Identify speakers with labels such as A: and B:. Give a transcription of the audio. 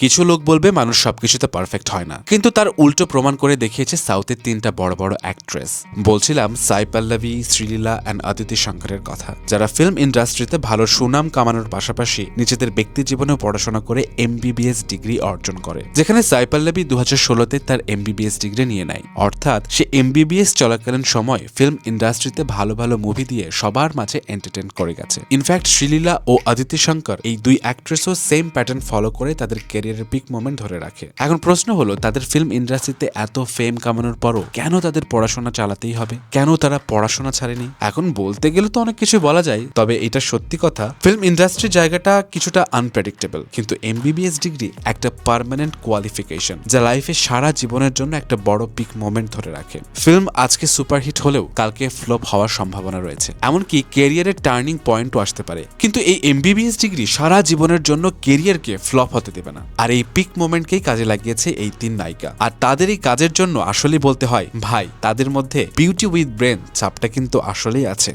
A: কিছু লোক বলবে মানুষ সবকিছুতে পারফেক্ট হয় না, কিন্তু তার উল্টো প্রমাণ করে দেখিয়েছে সাউথের তিনটা বড় বড় অ্যাক্ট্রেস। বলছিলাম সাই পল্লবী, শ্রীলীলা অ্যান্ড অদিতি শঙ্করের কথা, যারা ফিল্ম ইন্ডাস্ট্রিতে ভালো সুনাম কামানোর পাশাপাশি নিজেদের ব্যক্তি জীবনেও পড়াশোনা করে MBBS ডিগ্রি অর্জন করে। যেখানে সাই পল্লবী 2016-তে তার MBBS ডিগ্রি নিয়ে নেয়, অর্থাৎ সে MBBS চলাকালীন সময় ফিল্ম ইন্ডাস্ট্রিতে ভালো ভালো মুভি দিয়ে সবার মাঝে এন্টারটেইন করে গেছে। ইনফ্যাক্ট শ্রীলীলা ও অদিতি শঙ্কর এই দুই অ্যাক্ট্রেসও সেম প্যাটার্ন ফলো করে তাদের ক্যারিয়ারের পিক মোমেন্ট ধরে রাখে। এখন প্রশ্ন হলো, তাদের ফিল্ম ইন্ডাস্ট্রিতে এত ফেম কামানোর পরও কেন তাদের পড়াশোনা চালাতেই হবে? কেন তারা পড়াশোনা ছাড়েনি? এখন বলতে গেলে তো অনেক কিছু বলা যায়, তবে এটা সত্যি কথা, ফিল্ম ইন্ডাস্ট্রির জায়গাটা কিছুটা আনপ্রেডিক্টেবল, কিন্তু MBBS ডিগ্রি একটা পার্মানেন্ট কোয়ালিফিকেশন যা লাইফে সারা জীবনের জন্য একটা বড় পিক মোমেন্ট ধরে রাখে। ফিল্ম আজকে সুপারহিট হলেও কালকে ফ্লপ হওয়ার সম্ভাবনা রয়েছে, এমনকি ক্যারিয়ারের টার্নিং পয়েন্টও আসতে পারে, কিন্তু এই MBBS ডিগ্রি সারা জীবনের জন্য ক্যারিয়ারকে ফ্লপ হতে দেবে না। আর এই পিক মোমেন্টকেই কাজে লাগিয়েছে এই তিন নায়িকা। আর তাদের এই কাজের জন্য আসলেই বলতে হয়, ভাই, তাদের মধ্যে বিউটি উইথ ব্রেন চাপটা কিন্তু আসলেই আছে।